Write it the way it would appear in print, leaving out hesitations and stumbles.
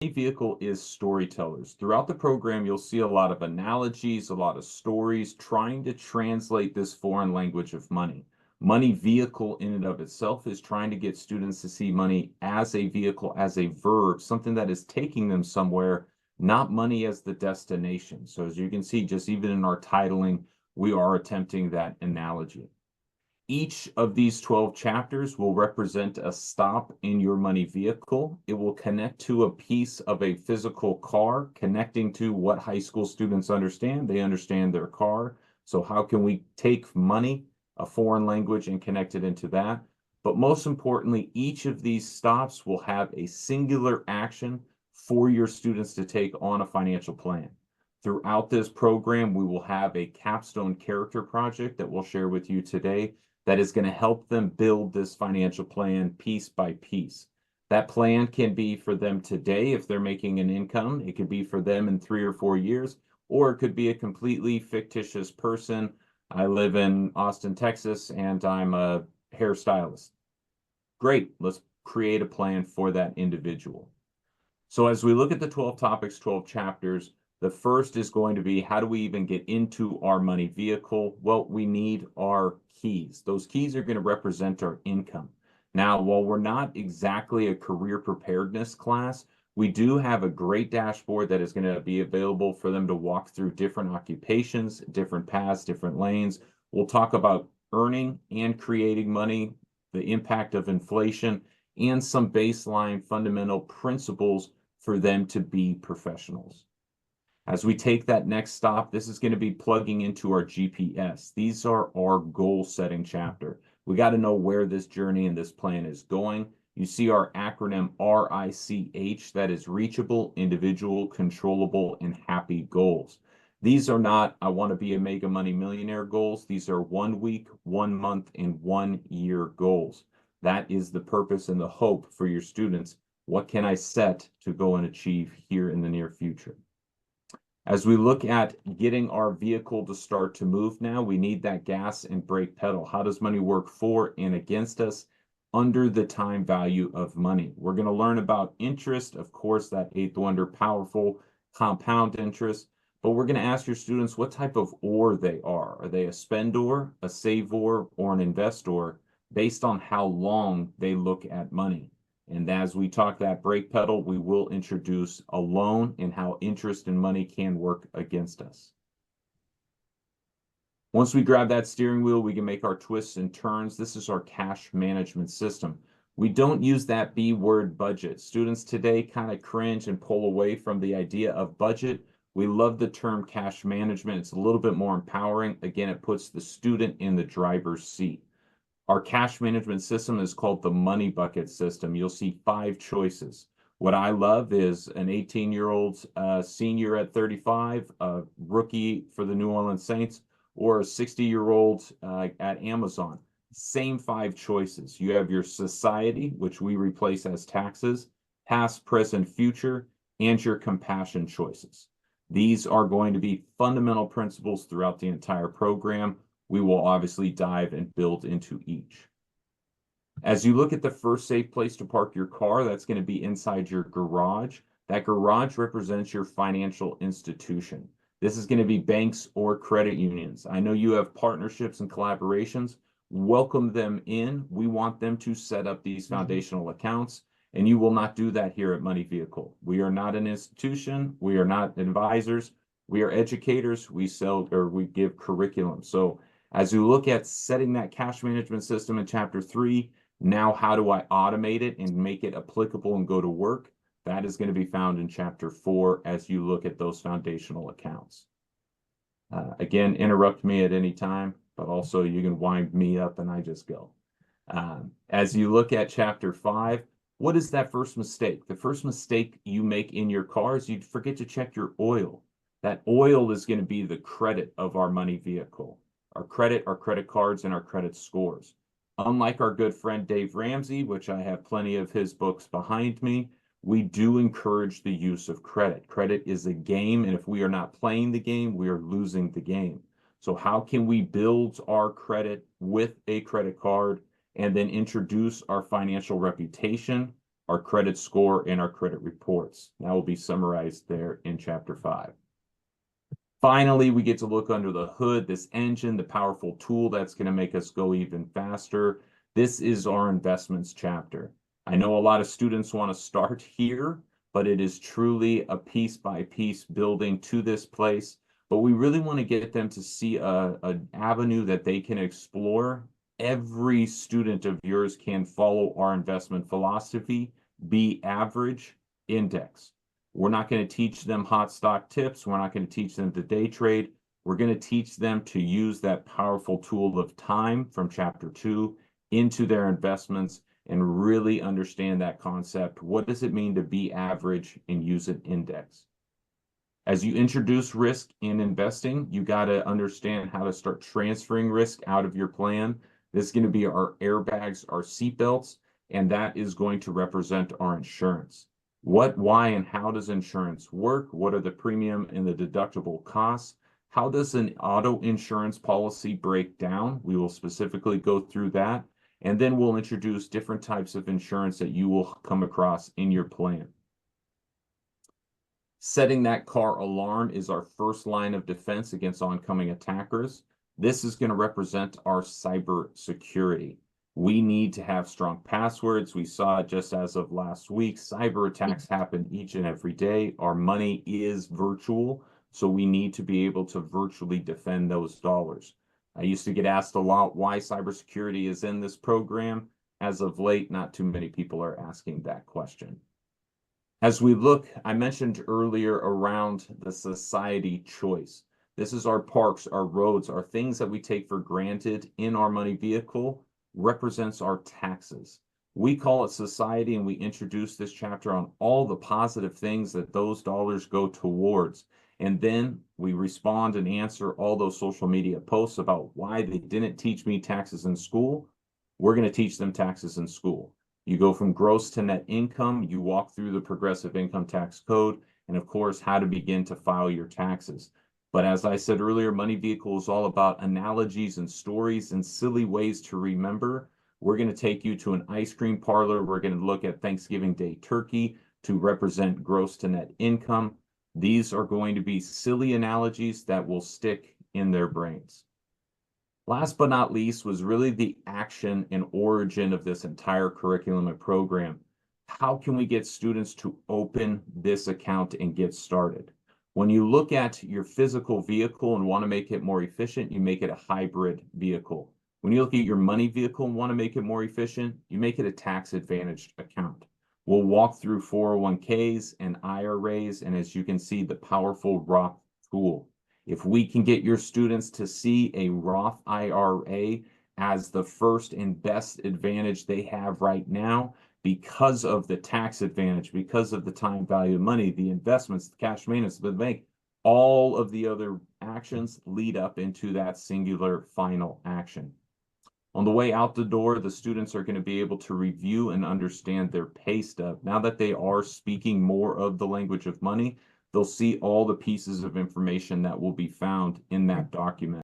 vehicle is storytellers. Throughout the program, you'll see a lot of analogies, a lot of stories trying to translate this foreign language of money. Money vehicle in and of itself is trying to get students to see money as a vehicle, as a verb, something that is taking them somewhere, not money as the destination. So as you can see, just even in our titling, we are attempting that analogy. Each of these 12 chapters will represent a stop in your money vehicle. It will connect to a piece of a physical car, connecting to what high school students understand. They understand their car. So how can we take money, a foreign language, and connect it into that? But most importantly, each of these stops will have a singular action for your students to take on a financial plan. Throughout this program, we will have a capstone character project that we'll share with you today that is going to help them build this financial plan piece by piece. That plan can be for them today if they're making an income. It could be for them in 3 or 4 years, or it could be a completely fictitious person. I live in Austin, Texas, and I'm a hairstylist. Great, let's create a plan for that individual. So as we look at the 12 topics, 12 chapters, the first is going to be, how do we even get into our money vehicle? Well, we need our keys. Those keys are going to represent our income. Now, while we're not exactly a career preparedness class, we do have a great dashboard that is going to be available for them to walk through different occupations, different paths, different lanes. We'll talk about earning and creating money, the impact of inflation, and some baseline fundamental principles for them to be professionals. As we take that next stop, this is going to be plugging into our GPS. These are our goal setting chapter. We got to know where this journey and this plan is going. You see our acronym RICH, that is reachable, individual, controllable, and happy goals. These are not, I want to be a mega money millionaire goals. These are 1 week, 1 month, and 1 year goals. That is the purpose and the hope for your students. What can I set to go and achieve here in the near future? As we look at getting our vehicle to start to move now, we need that gas and brake pedal. How does money work for and against us under the time value of money? We're going to learn about interest, of course, that eighth wonder, powerful compound interest. But we're going to ask your students what type of or they are. Are they a spendor, a savor, or an investor based on how long they look at money? And as we talk that brake pedal, we will introduce a loan and how interest and money can work against us. Once we grab that steering wheel, we can make our twists and turns. This is our cash management system. We don't use that B word, budget. Students today kind of cringe and pull away from the idea of budget. We love the term cash management. It's a little bit more empowering. Again, it puts the student in the driver's seat. Our cash management system is called the money bucket system. You'll see 5 choices. What I love is an 18-year-old senior at 35, a rookie for the New Orleans Saints, or a 60-year-old at Amazon. Same 5 choices. You have your society, which we replace as taxes, past, present, future, and your compassion choices. These are going to be fundamental principles throughout the entire program. We will obviously dive and build into each. As you look at the first safe place to park your car, that's going to be inside your garage. That garage represents your financial institution. This is going to be banks or credit unions. I know you have partnerships and collaborations. Welcome them in. We want them to set up these foundational accounts, and you will not do that here at Money Vehicle. We are not an institution. We are not advisors. We are educators. We sell or we give curriculum. So as you look at setting that cash management system in chapter 3, now how do I automate it and make it applicable and go to work? That is going to be found in chapter 4 as you look at those foundational accounts. Again, interrupt me at any time, but also you can wind me up and I just go. As you look at chapter 5, what is that first mistake? The first mistake you make in your car is you forget to check your oil. That oil is going to be the credit of our money vehicle. Our credit cards, and our credit scores. Unlike our good friend Dave Ramsey, which I have plenty of his books behind me, we do encourage the use of credit. Credit is a game, and if we are not playing the game, we are losing the game. So how can we build our credit with a credit card and then introduce our financial reputation, our credit score, and our credit reports. That will be summarized there in Chapter 5. Finally, we get to look under the hood, this engine, the powerful tool that's going to make us go even faster. This is our investments chapter. I know a lot of students want to start here, but it is truly a piece by piece building to this place. But we really want to get them to see an avenue that they can explore. Every student of yours can follow our investment philosophy, be average, index. We're not going to teach them hot stock tips. We're not going to teach them to day trade. We're going to teach them to use that powerful tool of time from Chapter 2 into their investments and really understand that concept. What does it mean to be average and use an index? As you introduce risk in investing, you got to understand how to start transferring risk out of your plan. This is going to be our airbags, our seatbelts, and that is going to represent our insurance. What, why, and how does insurance work? What are the premium and the deductible costs? How does an auto insurance policy break down? We will specifically go through that. And then we'll introduce different types of insurance that you will come across in your plan. Setting that car alarm is our first line of defense against oncoming attackers. This is going to represent our cyber security. We need to have strong passwords. We saw just as of last week, cyber attacks happen each and every day. Our money is virtual, so we need to be able to virtually defend those dollars. I used to get asked a lot why cybersecurity is in this program. As of late, not too many people are asking that question. As we look, I mentioned earlier around the society choice. This is our parks, our roads, our things that we take for granted in our money vehicle represents our taxes. We call it society, and we introduce this chapter on all the positive things that those dollars go towards. And then we respond and answer all those social media posts about why they didn't teach me taxes in school. We're going to teach them taxes in school. You go from gross to net income, you walk through the progressive income tax code, and of course, how to begin to file your taxes. But as I said earlier, Money Vehicle is all about analogies and stories and silly ways to remember. We're going to take you to an ice cream parlor. We're going to look at Thanksgiving Day turkey to represent gross to net income. These are going to be silly analogies that will stick in their brains. Last but not least was really the action and origin of this entire curriculum and program. How can we get students to open this account and get started? When you look at your physical vehicle and want to make it more efficient, you make it a hybrid vehicle. When you look at your money vehicle and want to make it more efficient, you make it a tax-advantaged account. We'll walk through 401ks and IRAs, and as you can see, the powerful Roth tool. If we can get your students to see a Roth IRA as the first and best advantage they have right now, because of the tax advantage, because of the time value of money, the investments, the cash maintenance, the bank, all of the other actions lead up into that singular final action. On the way out the door, the students are going to be able to review and understand their pay stub. Now that they are speaking more of the language of money, they'll see all the pieces of information that will be found in that document.